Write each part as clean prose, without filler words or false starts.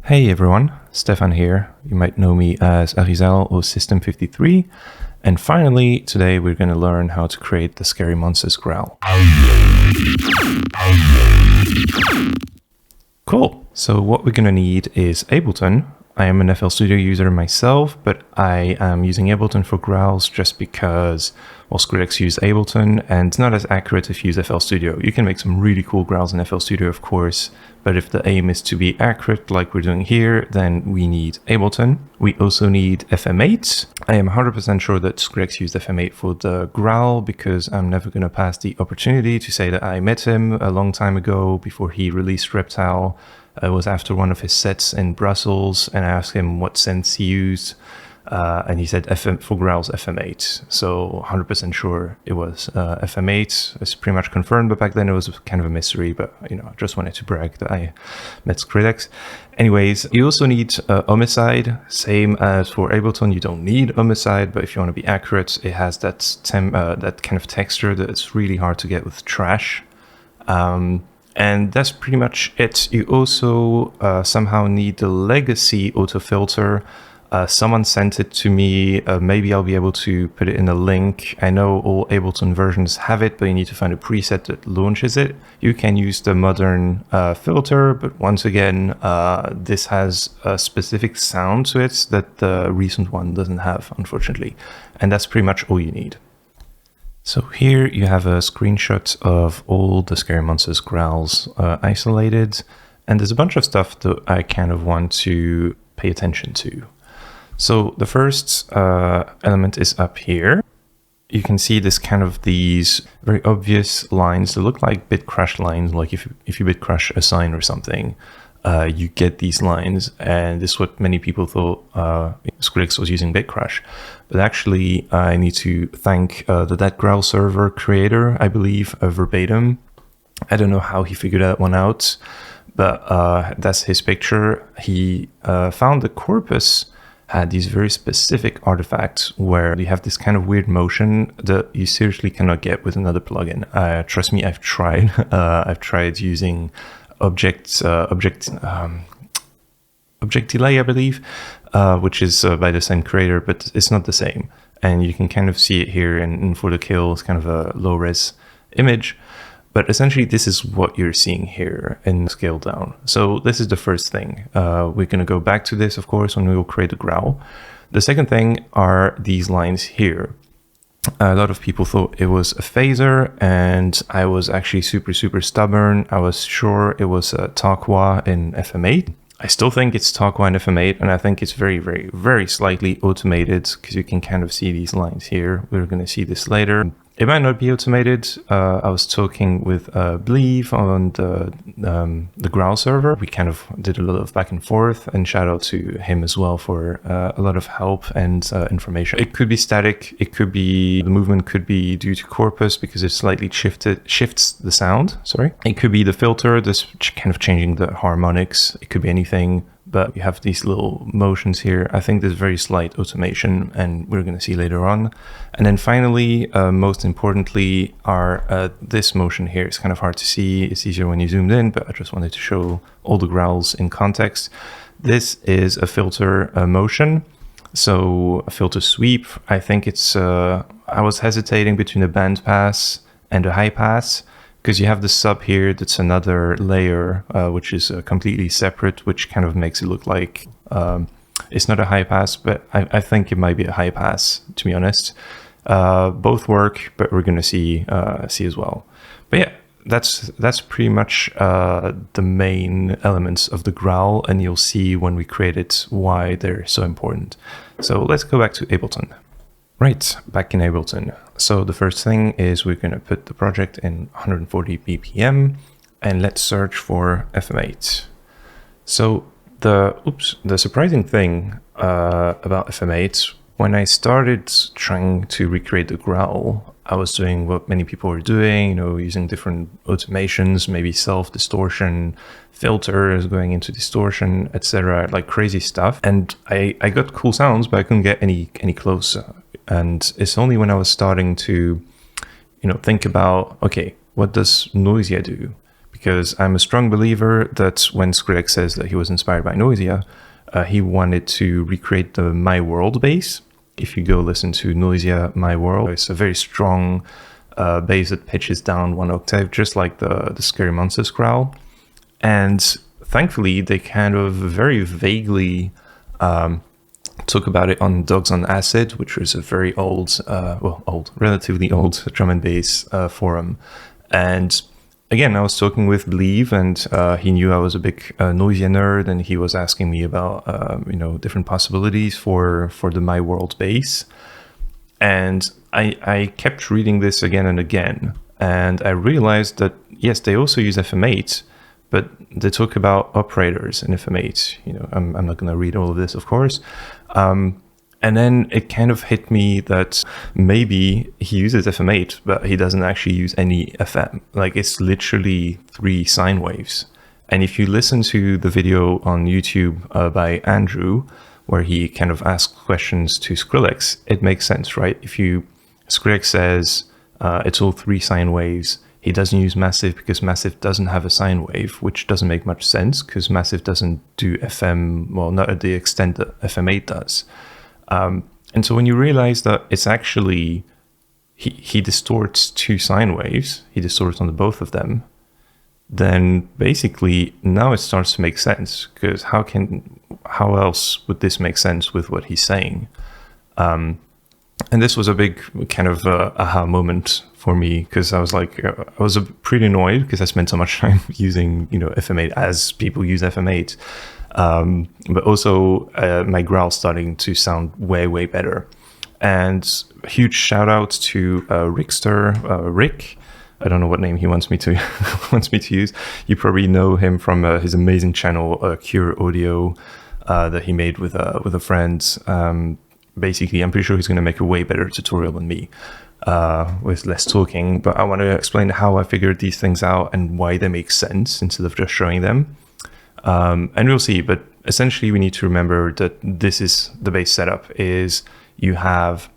Hey everyone, Stefan here. You might know me as Arizal or System 53. And finally, today we're going to learn how to create the Scary Monsters growl. Cool. So what we're going to need is Ableton. I am an FL Studio user myself, but I am using Ableton for growls just because, well, Skrillex used Ableton and it's not as accurate if you use FL Studio. You can make some really cool growls in FL Studio, of course, but if the aim is to be accurate like we're doing here, then we need Ableton. We also need FM8. I am 100% sure that Skrillex used FM8 for the growl because I'm never going to pass the opportunity to say that I met him a long time ago before he released Reptile. It was after one of his sets in Brussels, and I asked him what synths he used, and he said FM for growls FM8. So 100% sure it was FM8. It's pretty much confirmed, but back then it was kind of a mystery. But I just wanted to brag that I met Skrillex. Anyways, you also need Homicide, same as for Ableton. You don't need Homicide, but if you want to be accurate, it has that kind of texture that's really hard to get with Trash. And that's pretty much it. You also somehow need the legacy auto filter. Someone sent it to me. Maybe I'll be able to put it in a link. I know all Ableton versions have it, but you need to find a preset that launches it. You can use the modern filter, but once again, this has a specific sound to it that the recent one doesn't have, unfortunately. And that's pretty much all you need. So here you have a screenshot of all the Scary Monsters growls isolated, and there's a bunch of stuff that I kind of want to pay attention to. So the first element is up here. You can see this kind of these very obvious lines that look like bit crash lines, like if you bit crash a sign or something. You get these lines, and this is what many people thought Skrillex was using Bitcrash. But actually, I need to thank the That Growl server creator, I believe, verbatim. I don't know how he figured that one out, but that's his picture. He found that Corpus had these very specific artifacts where you have this kind of weird motion that you seriously cannot get with another plugin. Trust me, I've tried. I've tried using Object Delay, I believe, which is by the same creator, but it's not the same. And you can kind of see it here in For the Kill. It's kind of a low-res image. But essentially, this is what you're seeing here in scale down. So this is the first thing. We're going to go back to this, of course, when we will create a growl. The second thing are these lines here. A lot of people thought it was a phaser, and I was actually super stubborn. I was sure it was a Taqwa in FM8. I still think it's Taqwa in FM8, and I think it's very slightly automated because you can kind of see these lines here. We're going to see this later. It might not be automated. I was talking with Believe on the growl server. We kind of did a lot of back and forth, and shout out to him as well for a lot of help and information. It could be static. It could be, the movement could be due to Corpus because it slightly shifts the sound. Sorry. It could be the filter, this kind of changing the harmonics. It could be anything. But you have these little motions here. I think there's very slight automation, and we're going to see later on. And then finally, most importantly, are this motion here. It's kind of hard to see. It's easier when you zoomed in, but I just wanted to show all the growls in context. This is a filter motion. So a filter sweep. I think it's, I was hesitating between a band pass and a high pass, because you have the sub here, that's another layer, which is completely separate, which kind of makes it look like it's not a high pass, but I think it might be a high pass, to be honest. Both work, but we're going to see as well. But yeah, that's pretty much the main elements of the growl, and you'll see when we create it why they're so important. So let's go back to Ableton. Right, back in Ableton. So the first thing is we're going to put the project in 140 BPM, and let's search for FM8. So the surprising thing about FM8, when I started trying to recreate the growl, I was doing what many people were doing, using different automations, maybe self-distortion, filters, going into distortion, etc., like crazy stuff. And I got cool sounds, but I couldn't get any closer. And it's only when I was starting to, think about, okay, what does Noisia do? because I'm a strong believer that when Skrillex says that he was inspired by Noisia, he wanted to recreate the My World bass. If you go listen to Noisia My World, it's a very strong bass that pitches down 1 octave, just like the Scary Monsters growl. And thankfully, they kind of very vaguely talk about it on Dogs on Acid, which was a very old, relatively old drum and bass forum. And again, I was talking with Believe, and he knew I was a big Noisia nerd, and he was asking me about different possibilities for the My World bass. And I kept reading this again and again, and I realized that yes, they also use FM8, but they talk about operators in FM8. I'm not going to read all of this, of course. And then it kind of hit me that maybe he uses FM8, but he doesn't actually use any FM. Like, it's literally 3 sine waves. And if you listen to the video on YouTube by Andrew, where he kind of asks questions to Skrillex, it makes sense, right? Skrillex says it's all 3 sine waves. He doesn't use Massive because Massive doesn't have a sine wave, which doesn't make much sense because Massive doesn't do FM, well, not at the extent that FM8 does. And so when you realize that it's actually, he distorts 2 sine waves, he distorts on both of them, then basically now it starts to make sense, because how else would this make sense with what he's saying? And this was a big kind of aha moment for me, because I was like, I was pretty annoyed because I spent so much time using, FM8 as people use FM8. But also my growl starting to sound way, way better. And huge shout out to Rick. I don't know what name he wants me to use. You probably know him from his amazing channel, Cure Audio, that he made with a friend. Basically, I'm pretty sure he's going to make a way better tutorial than me, with less talking. But I want to explain how I figured these things out and why they make sense instead of just showing them. And we'll see, but essentially we need to remember that this is the base setup. Is you have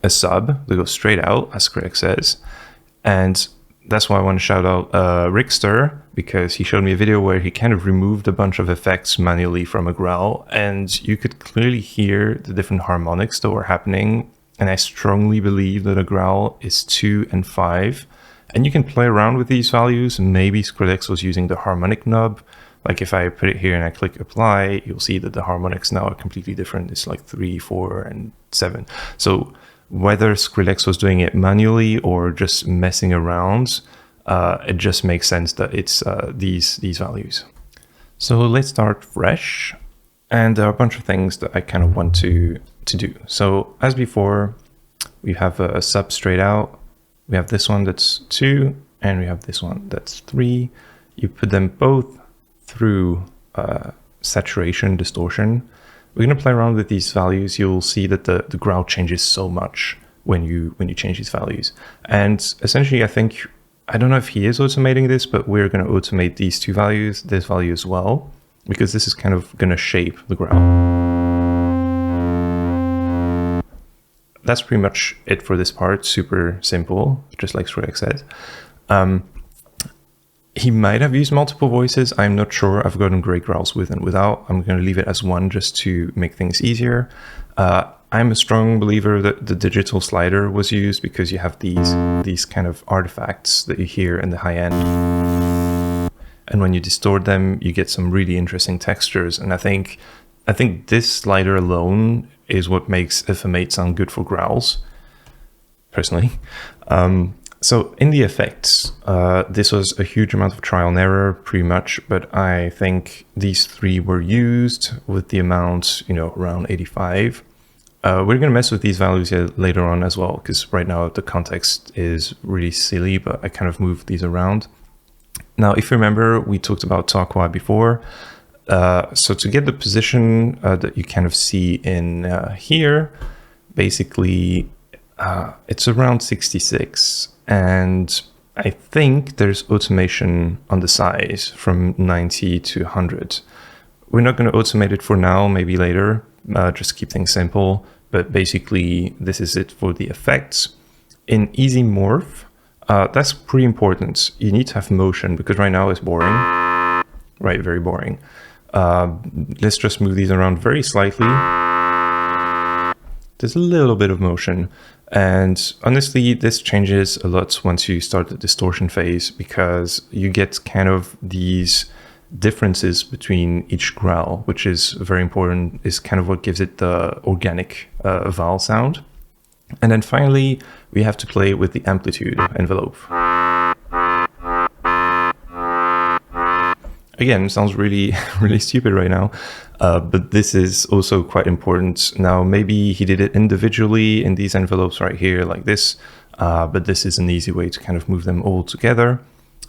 a sub that goes straight out, as Craig says, and that's why I want to shout out Rickster, because he showed me a video where he kind of removed a bunch of effects manually from a growl, and you could clearly hear the different harmonics that were happening. And I strongly believe that a growl is 2 and 5, and you can play around with these values. Maybe Skrillex was using the harmonic knob. Like if I put it here and I click apply, you'll see that the harmonics now are completely different. It's like 3, 4, and 7. So whether Skrillex was doing it manually or just messing around, it just makes sense that it's these values. So let's start fresh. And there are a bunch of things that I kind of want to do. So as before, we have a sub straight out. We have this one that's 2, and we have this one that's 3. You put them both through saturation, distortion. We're going to play around with these values. You'll see that the growl changes so much when you change these values. And essentially, I don't know if he is automating this, but we're going to automate these 2 values, this value as well, because this is kind of going to shape the growl. That's pretty much it for this part. Super simple, just like Skrillex said. He might have used multiple voices. I'm not sure. I've gotten great growls with and without. I'm going to leave it as one just to make things easier. I'm a strong believer that the digital slider was used because you have these kind of artifacts that you hear in the high end. And when you distort them, you get some really interesting textures. And I think this slider alone is what makes FM8 sound good for growls, personally. So in the effects, this was a huge amount of trial and error, pretty much, but I think these 3 were used with the amount, around 85. We're going to mess with these values here later on as well, because right now the context is really silly, but I kind of moved these around. Now, if you remember, we talked about Tarquois before. So to get the position that you kind of see in here, basically it's around 66. And I think there's automation on the size from 90 to 100. We're not going to automate it for now, maybe later, just keep things simple. But basically, this is it for the effects. In Easy Morph, That's pretty important. You need to have motion because right now it's boring. Right, very boring. Let's just move these around very slightly. There's a little bit of motion. And honestly, this changes a lot once you start the distortion phase, because you get kind of these differences between each growl, which is very important, is kind of what gives it the organic vowel sound. And then finally, we have to play with the amplitude envelope. Again, sounds really, really stupid right now, but this is also quite important. Now, maybe he did it individually in these envelopes right here like this, but this is an easy way to kind of move them all together.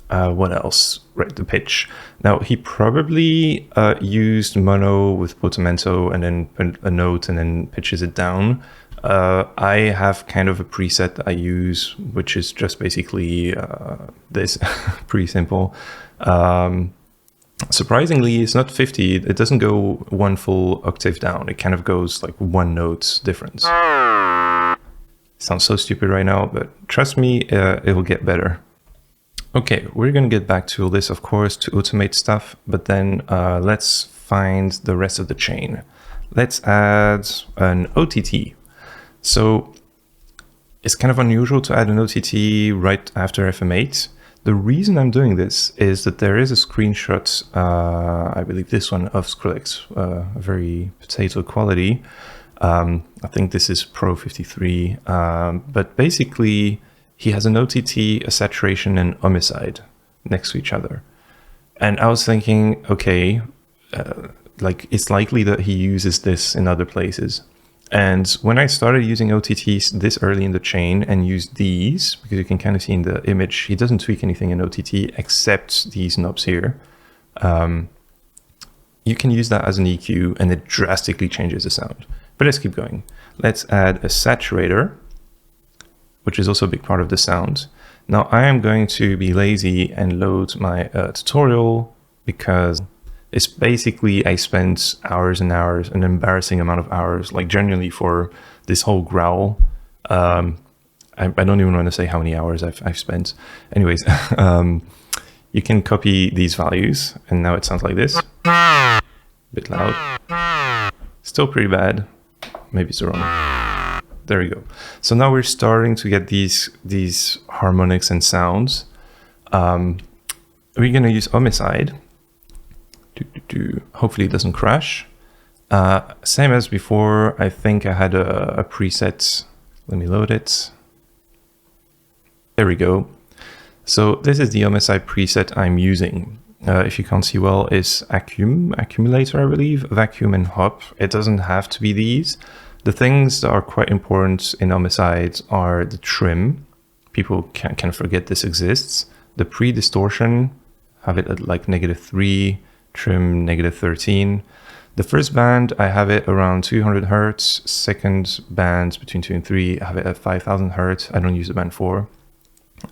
What else? Right, the pitch. Now, he probably used mono with portamento and then a note and then pitches it down. I have kind of a preset that I use, which is just basically this, pretty simple. Surprisingly, it's not 50. It doesn't go one full octave down. It kind of goes like one note difference. Sounds so stupid right now, but trust me, it'll get better. Okay, we're going to get back to all this, of course, to automate stuff, but then let's find the rest of the chain. Let's add an OTT. So it's kind of unusual to add an OTT right after FM8. The reason I'm doing this is that there is a screenshot, I believe this one, of Skrillex, very potato quality. I think this is Pro 53, but basically he has an OTT, a saturation, and homicide next to each other. And I was thinking, okay, like it's likely that he uses this in other places. And when I started using OTTs this early in the chain and used these, because you can kind of see in the image, he doesn't tweak anything in OTT except these knobs here. You can use that as an EQ and it drastically changes the sound. But let's keep going. Let's add a saturator, which is also a big part of the sound. Now I am going to be lazy and load my tutorial, because it's basically, I spent hours and hours, an embarrassing amount of hours, like genuinely for this whole growl. I don't even want to say how many hours I've spent. Anyways, you can copy these values and now it sounds like this. A bit loud. Still pretty bad. Maybe it's wrong. There we go. So now we're starting to get these harmonics and sounds. We're going to use homicide. Hopefully it doesn't crash. Same as before, I think I had a preset. Let me load it. There we go. So this is the homicide preset I'm using. If you can't see well, it's accumulator, I believe, vacuum and hop. It doesn't have to be these. The things that are quite important in homicide are the trim. People can forget this exists. The pre-distortion, have it at like -3. Trim -13. The first band, I have it around 200 Hertz. Second band between 2 and 3, I have it at 5000 Hertz. I don't use the band 4.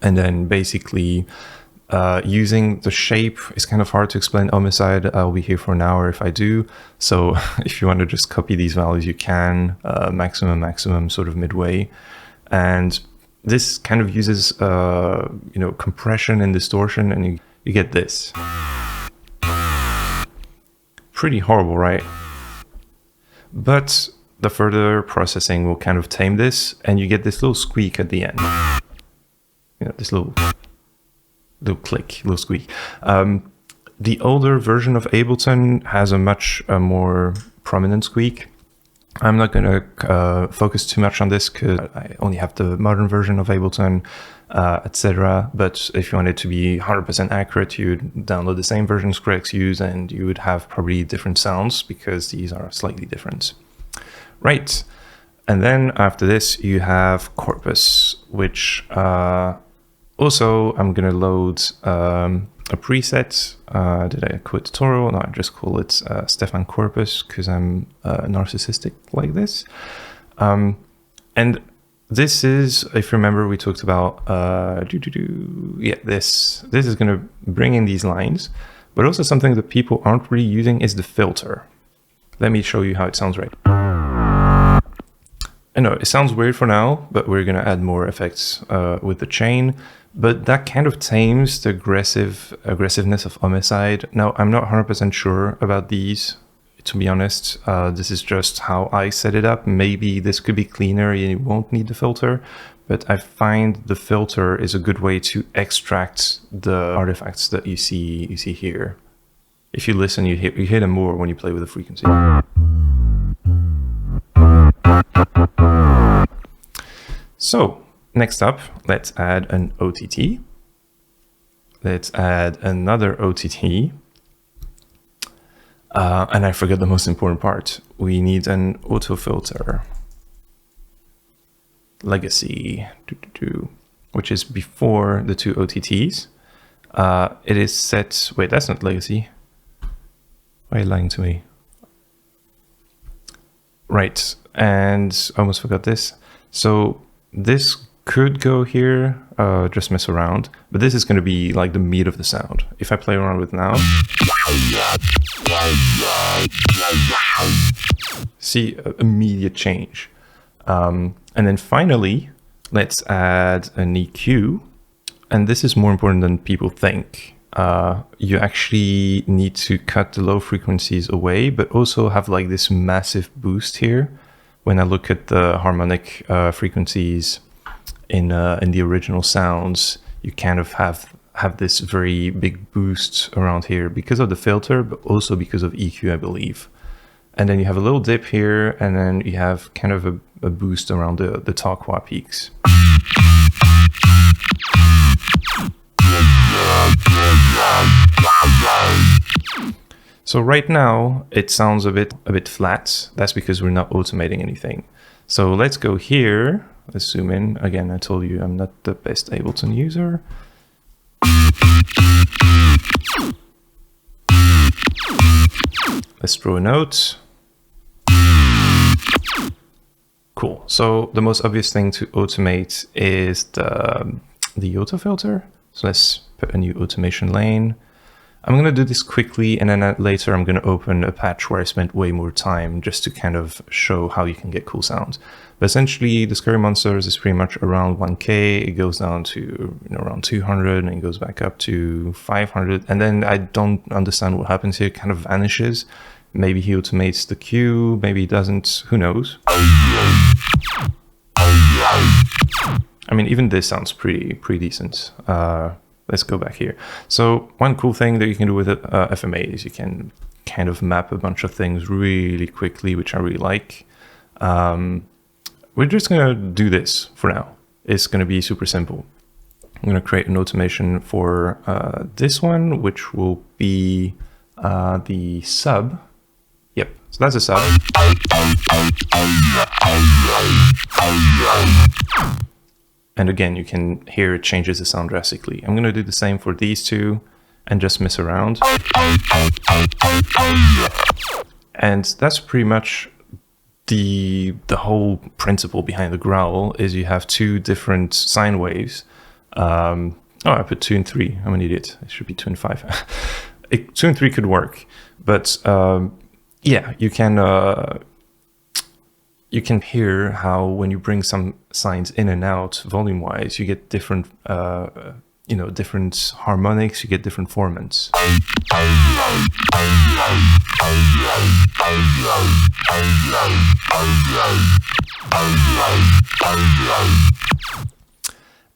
And then basically using the shape is kind of hard to explain homicide. I'll be here for an hour if I do. So if you want to just copy these values, you can, maximum, sort of midway. And this kind of uses, compression and distortion, and you get this. Pretty horrible, right? But the further processing will kind of tame this, and you get this little squeak at the end. This little click, little squeak. The older version of Ableton has a much more prominent squeak. I'm not going to focus too much on this because I only have the modern version of Ableton, etc. But if you wanted to be 100% accurate, you'd download the same version Skrillex use, and you would have probably different sounds because these are slightly different. Right. And then after this, you have Corpus, which also I'm going to load a preset. Did I quit tutorial? No, I just call it Stefan Corpus because I'm narcissistic like this. And this is, if you remember, we talked about, this is going to bring in these lines, but also something that people aren't really using is the filter. Let me show you how it sounds right. I know it sounds weird for now, but we're going to add more effects with the chain. but that kind of tames the aggressiveness of homicide. Now, I'm not 100% sure about these, to be honest. This is just how I set it up. Maybe this could be cleaner and you won't need the filter, but I find the filter is a good way to extract the artifacts that you see here. If you listen, you hear them more when you play with the frequency. So next up, let's add an OTT. Let's add another OTT. And I forgot the most important part. We need an auto filter. Legacy, which is before the two OTTs. It is set, wait, that's not legacy. Why are you lying to me? Right, and I almost forgot this. So this could go here, just mess around, but this is going to be like the meat of the sound. If I play around with now, see immediate change. And then finally, let's add an EQ. And this is more important than people think. You actually need to cut the low frequencies away, but also have like this massive boost here. When I look at the harmonic frequencies in the original sounds, you kind of have this very big boost around here because of the filter, but also because of EQ, I believe. And then you have a little dip here, and then you have kind of a boost around the Talkwa peaks. So right now it sounds a bit flat. That's because we're not automating anything. So let's go here. Let's zoom in. Again, I told you I'm not the best Ableton user. Let's throw a note. Cool. So the most obvious thing to automate is the auto filter. So let's put a new automation lane. I'm going to do this quickly, and then later I'm going to open a patch where I spent way more time just to kind of show how you can get cool sounds. But essentially, the Scary Monsters is pretty much around 1K. It goes down to around 200, and it goes back up to 500. And then I don't understand what happens here. It kind of vanishes. Maybe he automates the cue, maybe he doesn't. Who knows? I mean, even this sounds pretty decent. Let's go back here. So one cool thing that you can do with FMA is you can kind of map a bunch of things really quickly, which I really like. We're just going to do this for now. It's going to be super simple. I'm going to create an automation for this one, which will be the sub. Yep, so that's a sub. And again, you can hear it changes the sound drastically. I'm going to do the same for these two and just mess around. And that's pretty much the whole principle behind the growl is you have two different sine waves. Oh, I put 2 and 3. I'm an idiot. It should be 2 and 5. 2 and 3 could work, but yeah, you can hear how when you bring some sines in and out volume-wise, you get different, different harmonics, you get different formants.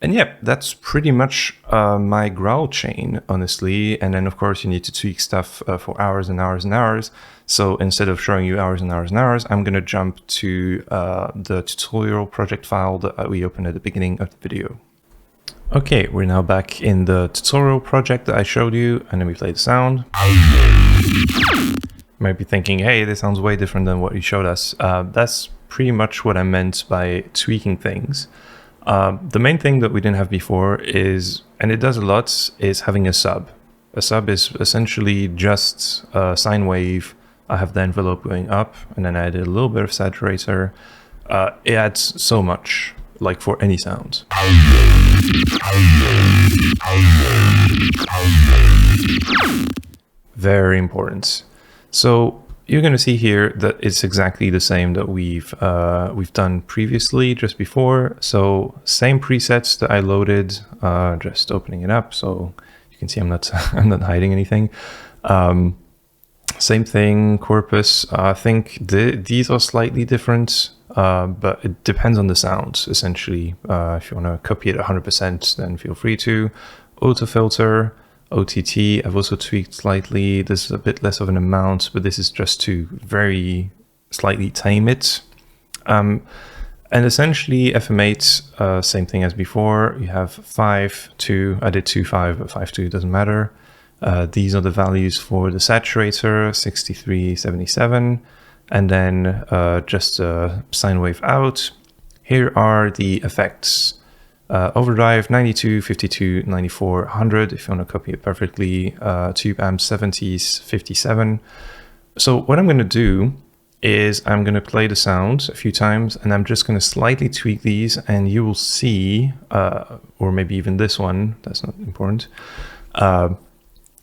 And yeah, that's pretty much my growl chain, honestly. And then, of course, you need to tweak stuff for hours and hours and hours. So instead of showing you hours and hours and hours, I'm going to jump to the tutorial project file that we opened at the beginning of the video. Okay, we're now back in the tutorial project that I showed you, and then we play the sound. You might be thinking, hey, this sounds way different than what you showed us. That's pretty much what I meant by tweaking things. The main thing that we didn't have before is, and it does a lot, is having a sub. A sub is essentially just a sine wave. I have the envelope going up, and then I added a little bit of saturator. It adds so much, like for any sound. Very important. So you're going to see here that it's exactly the same that we've done previously, just before. So same presets that I loaded, just opening it up. So you can see I'm not I'm not hiding anything. Same thing, Corpus. I think these are slightly different, but it depends on the sounds, essentially. If you want to copy it 100%, then feel free to. Auto filter, OTT, I've also tweaked slightly. This is a bit less of an amount, but this is just to very slightly tame it. And essentially FM8, same thing as before. You have 5, 2, I did 2, 5, but 5, 2 doesn't matter. These are the values for the saturator, 63, 77, and then just a sine wave out. Here are the effects. Overdrive 92, 52, 94, 100 if you want to copy it perfectly. Tube amp 70s, 57. So what I'm going to do is I'm going to play the sound a few times, and I'm just going to slightly tweak these, and you will see, or maybe even this one, that's not important,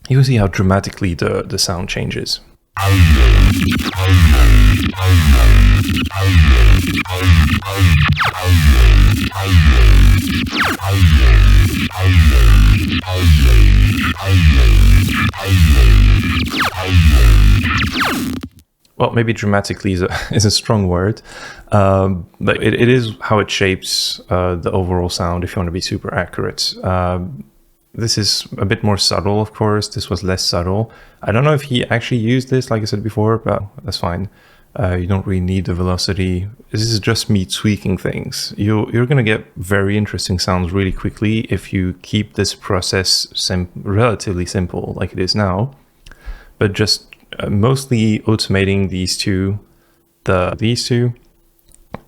you will see how dramatically the sound changes. Well, maybe dramatically is a strong word, but it is how it shapes the overall sound if you want to be super accurate. This is a bit more subtle, of course. This was less subtle. I don't know if he actually used this, like I said before, but that's fine. You don't really need the velocity. This is just me tweaking things. You're going to get very interesting sounds really quickly if you keep this process relatively simple like it is now, but just mostly automating these two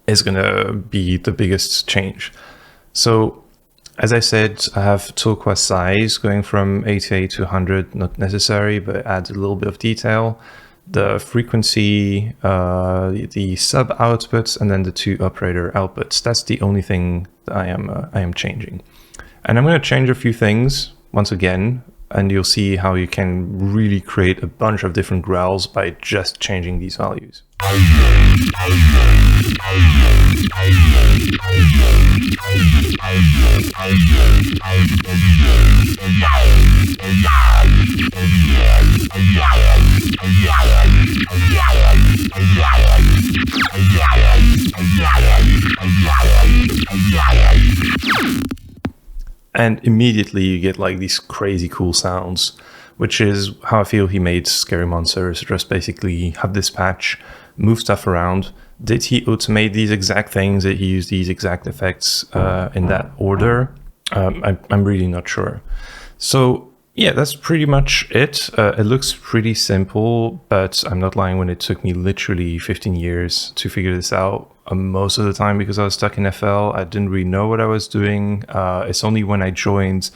is going to be the biggest change. So as I said, I have turquoise size going from 88 to 100, not necessary, but it adds a little bit of detail. The frequency, the sub outputs, and then the 2 operator outputs. That's the only thing that I am changing. And I'm going to change a few things once again, and you'll see how you can really create a bunch of different growls by just changing these values. And immediately you get like these crazy cool sounds, which is how I feel he made Scary Monsters. Just basically have this patch, move stuff around. Did he automate these exact things? Did he use these exact effects in that order? I'm really not sure. So yeah, that's pretty much it. It looks pretty simple, but I'm not lying when it took me literally 15 years to figure this out. Most of the time because I was stuck in FL, I didn't really know what I was doing. It's only when I joined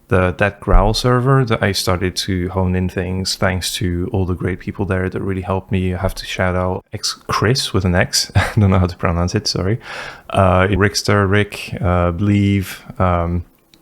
that growl server that I started to hone in things, thanks to all the great people there that really helped me. I have to shout out Chris with an X. I don't know how to pronounce it, sorry. Rickster, Rick, Believe,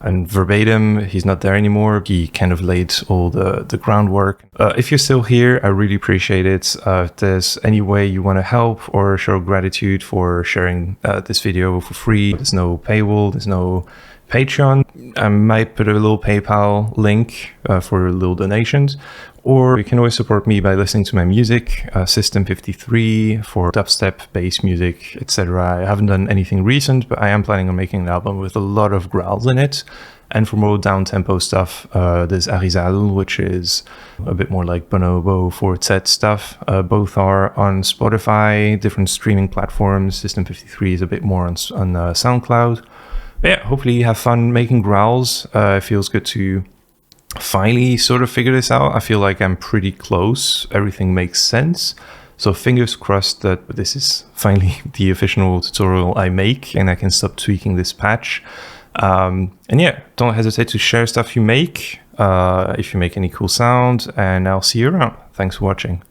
and Verbatim, he's not there anymore. He kind of laid all the groundwork. If you're still here, I really appreciate it. If there's any way you want to help or show gratitude for sharing this video for free, there's no paywall, there's no Patreon. I might put a little PayPal link for little donations, or you can always support me by listening to my music, System 53 for dubstep, bass music, etc. I haven't done anything recent, but I am planning on making an album with a lot of growls in it. And for more down-tempo stuff, there's Arizal, which is a bit more like Bonobo, Fortet stuff. Both are on Spotify, different streaming platforms. System 53 is a bit more on SoundCloud. But yeah, hopefully you have fun making growls. It feels good to finally sort of figure this out. I feel like I'm pretty close. Everything makes sense. So fingers crossed that this is finally the official tutorial I make and I can stop tweaking this patch. And yeah, don't hesitate to share stuff you make if you make any cool sound, and I'll see you around. Thanks for watching.